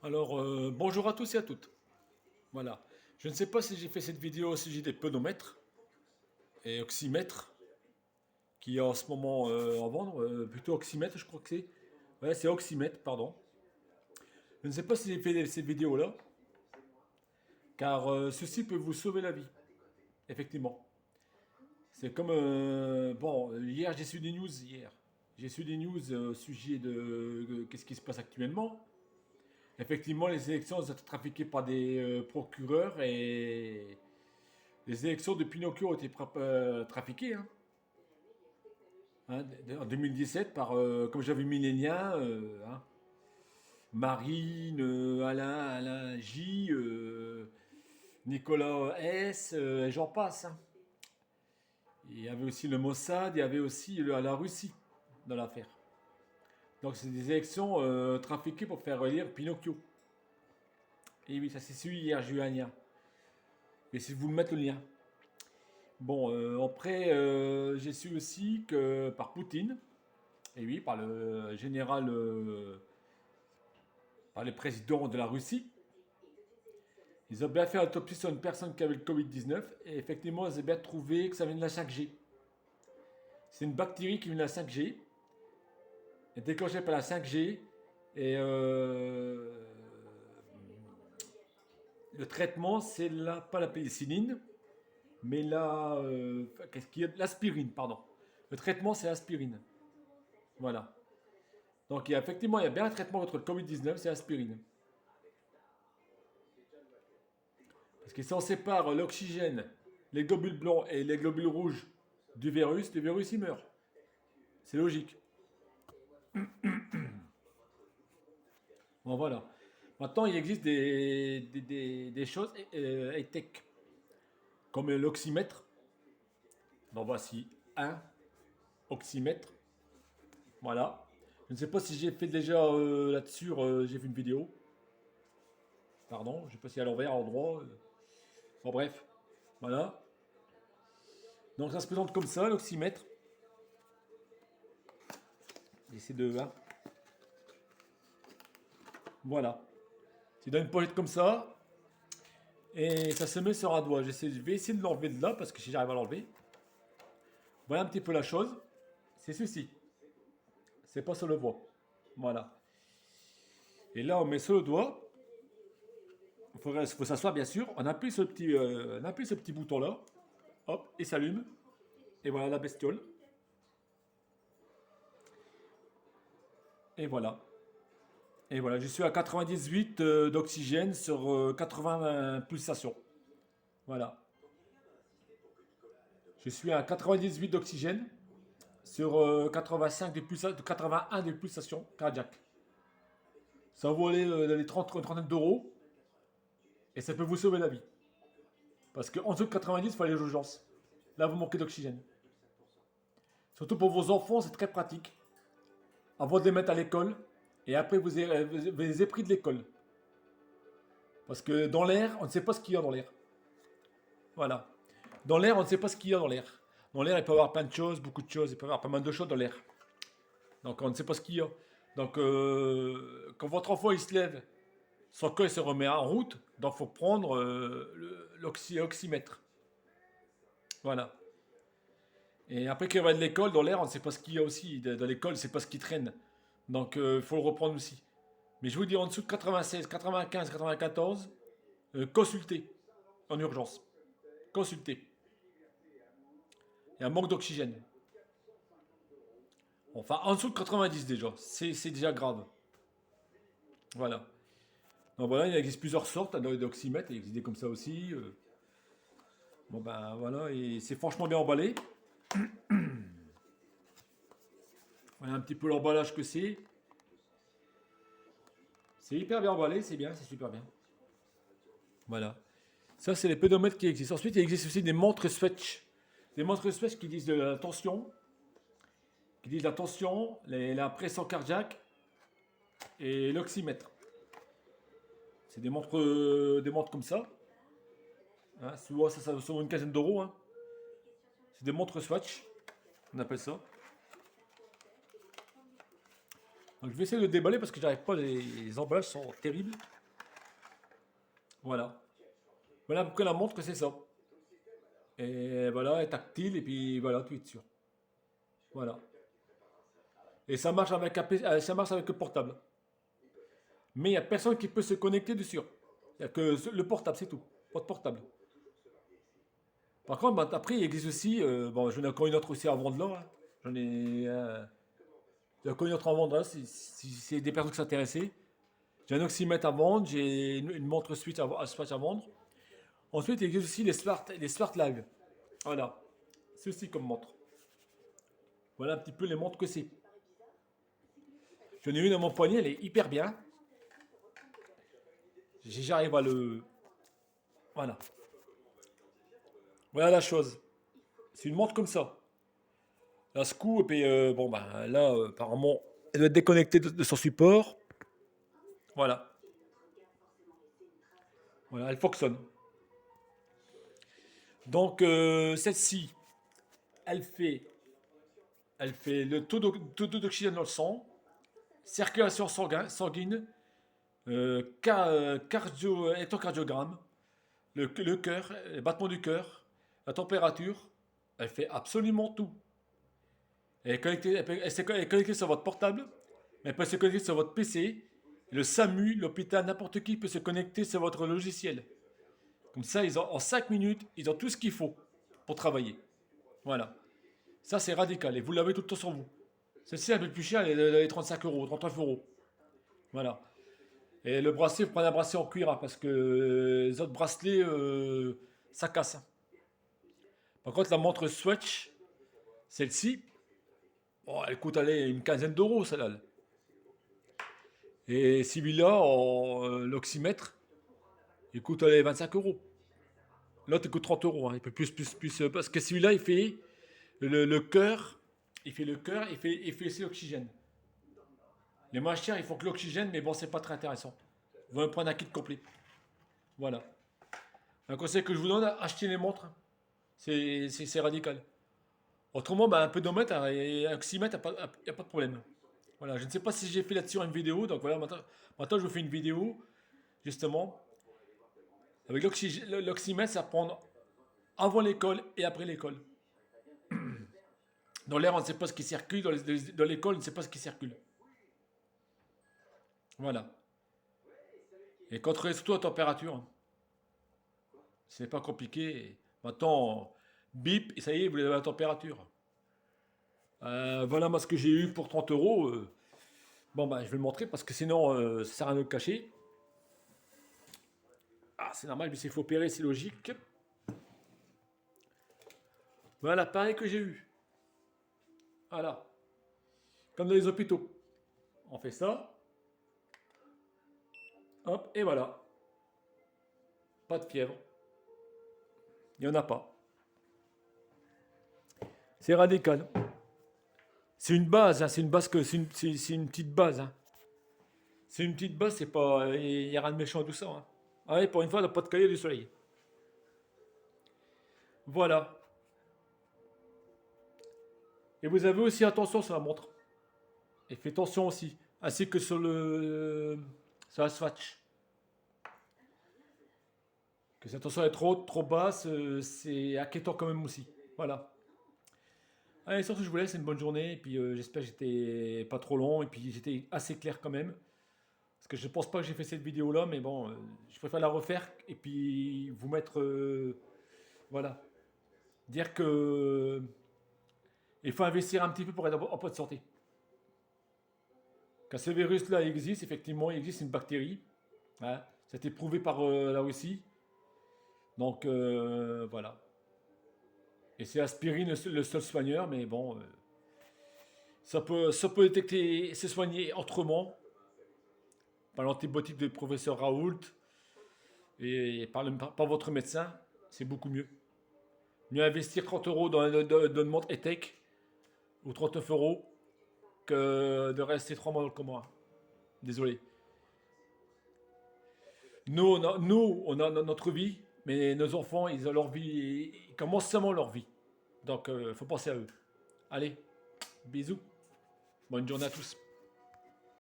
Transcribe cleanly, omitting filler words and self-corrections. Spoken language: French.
Alors, bonjour à tous et à toutes. Voilà. Je ne sais pas si j'ai fait cette vidéo au sujet des pedomètres et oxymètres qui est en ce moment en vendre. Plutôt oxymètre, je crois que c'est. Ouais, c'est oxymètre, pardon. Je ne sais pas si j'ai fait cette vidéo-là, car ceci peut vous sauver la vie, effectivement. C'est comme. Bon, hier, j'ai su des news, hier. J'ai su des news au sujet de qu'est-ce qui se passe actuellement. Effectivement, les élections ont été trafiquées par des procureurs et les élections de Pinocchio ont été trafiquées en 2017 par, comme j'avais mis les liens, Marine, Alain J, Nicolas S, et j'en passe. Il y avait aussi le Mossad, il y avait aussi la Russie dans l'affaire. Donc c'est des élections trafiquées pour faire élire Pinocchio. Et oui, ça s'est su hier, j'ai eu un lien. Et si vous me mettez le lien. Bon, après, j'ai su aussi que par Poutine, et oui, par le général, par le président de la Russie, ils ont bien fait l'autopsie sur une personne qui avait le Covid-19 et effectivement, ils ont bien trouvé que ça vient de la 5G. C'est une bactérie qui vient de la 5G, est déclenchée par la 5G et le traitement, c'est pas la pénicilline, mais qu'est-ce qu'il y a, l'aspirine, pardon. Le traitement, c'est l'aspirine. Voilà. Donc effectivement, il y a bien un traitement contre le Covid-19, c'est l'aspirine. Parce que si on sépare l'oxygène, les globules blancs et les globules rouges du virus, le virus il meurt. C'est logique. Bon voilà. Maintenant, il existe des choses high-tech, comme l'oxymètre. Donc voici un oxymètre. Voilà. Je ne sais pas si j'ai fait déjà là-dessus, j'ai fait une vidéo. Pardon, je ne sais pas si à l'envers, à l'endroit. Bon bref. Voilà. Donc ça se présente comme ça, l'oxymètre. J'essaie de... hein. Voilà. Tu donnes une pochette comme ça, et ça se met sur un doigt. Je vais essayer de l'enlever de là, parce que si j'arrive à l'enlever. Voilà un petit peu la chose. C'est ceci. C'est pas sur le doigt. Voilà. Et là, on met sur le doigt. Il faut s'asseoir, bien sûr. On appuie sur le petit bouton là. Hop, il s'allume. Et voilà la bestiole. Et voilà. Et voilà, je suis à 98 d'oxygène sur 80 pulsations. Voilà. Je suis à 98 d'oxygène sur 85 de 81 de pulsations cardiaques. Ça vaut les 30, une trentaine d'euros et ça peut vous sauver la vie. Parce qu'en dessous de 90, il faut aller aux urgences. Là, vous manquez d'oxygène. Surtout pour vos enfants, c'est très pratique. Avant de les mettre à l'école, et après, vous les avez pris de l'école. Parce que dans l'air, on ne sait pas ce qu'il y a dans l'air. Voilà. Dans l'air, on ne sait pas ce qu'il y a dans l'air. Dans l'air, il peut y avoir plein de choses, beaucoup de choses, il peut y avoir pas mal de choses dans l'air. Donc, on ne sait pas ce qu'il y a. Donc, quand votre enfant il se lève, son cœur se remet en route, donc il faut prendre l'oxymètre. Voilà. Et après qu'il va de l'école, dans l'air, on ne sait pas ce qu'il y a aussi. Dans l'école, c'est pas ce qui traîne. Donc il faut le reprendre aussi. Mais je vous dis, en dessous de 96, 95, 94, consultez en urgence. Consultez. Il y a un manque d'oxygène. Enfin, en dessous de 90 déjà. C'est déjà grave. Voilà. Donc voilà, il existe plusieurs sortes d'oxymètres. Il existe des comme ça aussi. Bon ben voilà, et c'est franchement bien emballé. Voilà un petit peu l'emballage que c'est. C'est hyper bien emballé, c'est bien, c'est super bien. Voilà. Ça, c'est les pédomètres qui existent. Ensuite, il existe aussi des montres Swatch. Des montres Swatch qui disent de la tension, la pression cardiaque et l'oxymètre. C'est des montres comme ça. Hein, souvent, ça vaut une quinzaine d'euros. Hein. C'est des montres Swatch, on appelle ça. Donc je vais essayer de le déballer parce que j'arrive pas, les emballages sont terribles. Voilà. Voilà pourquoi la montre que c'est ça. Et voilà, elle est tactile et puis voilà, tu es sûr. Voilà. Et ça marche avec, ça marche avec le portable. Mais il n'y a personne qui peut se connecter dessus. Il n'y a que le portable, c'est tout. Pas de portable. Par contre, bah, après, il existe aussi, bon, j'en ai encore une autre aussi à vendre là, hein. J'en ai, j'en ai encore une autre à vendre là, si c'est des personnes qui s'intéressent. J'ai un oxymètre à vendre, j'ai une montre Switch à vendre. Ensuite, il existe aussi les Smart Live. Voilà. Ceci comme montre. Voilà un petit peu les montres que c'est. J'en ai une à mon poignet, elle est hyper bien. J'arrive à le. Voilà. Voilà la chose. C'est une montre comme ça. Là, ce coup, et puis bon, ben là, apparemment, elle doit être déconnectée de son support. Voilà. Voilà, elle fonctionne. Donc, celle-ci, elle fait, elle fait le taux d'oxygène dans le sang, circulation sanguine, électrocardiogramme, le cœur, les battements du cœur, la température. Elle fait absolument tout. Elle est connectée sur votre portable, mais elle peut se connecter sur votre PC. Le SAMU, l'hôpital, n'importe qui peut se connecter sur votre logiciel. Comme ça, en 5 minutes, ils ont tout ce qu'il faut pour travailler. Voilà. Ça, c'est radical. Et vous l'avez tout le temps sur vous. Celle-ci, elle est un peu plus chère, elle est 35 euros, 39 euros. Voilà. Et le bracelet, vous prenez un bracelet en cuir, hein, parce que les autres bracelets, ça casse, hein. Par contre, la montre Swatch, celle-ci, bon, elle coûte allez, une quinzaine d'euros, celle-là. Et celui-là, l'oxymètre, il coûte allez, 25 euros. L'autre, il coûte 30 euros, hein. Il peut plus, parce que celui-là, il fait le cœur, il fait aussi l'oxygène. Les moins chers, ils font que l'oxygène, mais bon, c'est pas très intéressant. Vous allez prendre un kit complet. Voilà. Un conseil que je vous donne, achetez les montres. C'est radical. Autrement, bah, un pedomètre et un oxymètre, il n'y a pas de problème. Voilà, je ne sais pas si j'ai fait là-dessus une vidéo, donc voilà, maintenant je vous fais une vidéo, justement. Avec l'oxymètre, ça prend avant l'école et après l'école. Dans l'air, on ne sait pas ce qui circule, dans l'école, on ne sait pas ce qui circule. Voilà. Et contrôlez surtout la température, hein. C'est pas compliqué. Maintenant, bip, et ça y est, vous avez la température. Voilà moi ce que j'ai eu pour 30 euros. Bon, bah, je vais le montrer parce que sinon, ça sert à rien de le cacher. Ah, c'est normal, mais s'il faut opérer, c'est logique. Voilà l'appareil que j'ai eu. Voilà. Comme dans les hôpitaux. On fait ça. Hop, et voilà. Pas de fièvre. Il n'y en a pas. C'est radical. C'est une base, hein, c'est une base que c'est une petite base, hein. C'est une petite base, c'est pas, il n'y a rien de méchant tout ça, hein. Ah ouais, pour une fois, on n'a pas de cahier du soleil. Voilà. Et vous avez aussi attention sur la montre. Et faites attention aussi, ainsi que sur la Swatch. Que cette tension est trop basse, c'est inquiétant quand même aussi. Voilà. Allez, sur ce, je vous laisse, une bonne journée. Et puis j'espère que j'étais pas trop long. Et puis j'étais assez clair quand même. Parce que je ne pense pas que j'ai fait cette vidéo là, mais bon, je préfère la refaire et puis vous mettre. Voilà. Dire que il faut investir un petit peu pour être en bonne santé. Quand ce virus là existe, effectivement, il existe une bactérie, hein. Ça a été prouvé par la Russie. Donc voilà. Et c'est aspirine le seul soigneur, mais bon, ça peut détecter et se soigner autrement par l'antibiotique du professeur Raoult et par votre médecin, c'est beaucoup mieux. Mieux investir 30 euros dans une montre E-Tech ou 39 euros que de rester 3 mois dans le coma. Désolé. Nous, on a notre vie, mais nos enfants, ils ont leur vie, ils commencent seulement leur vie. Donc, il faut penser à eux. Allez, bisous. Bonne journée à tous.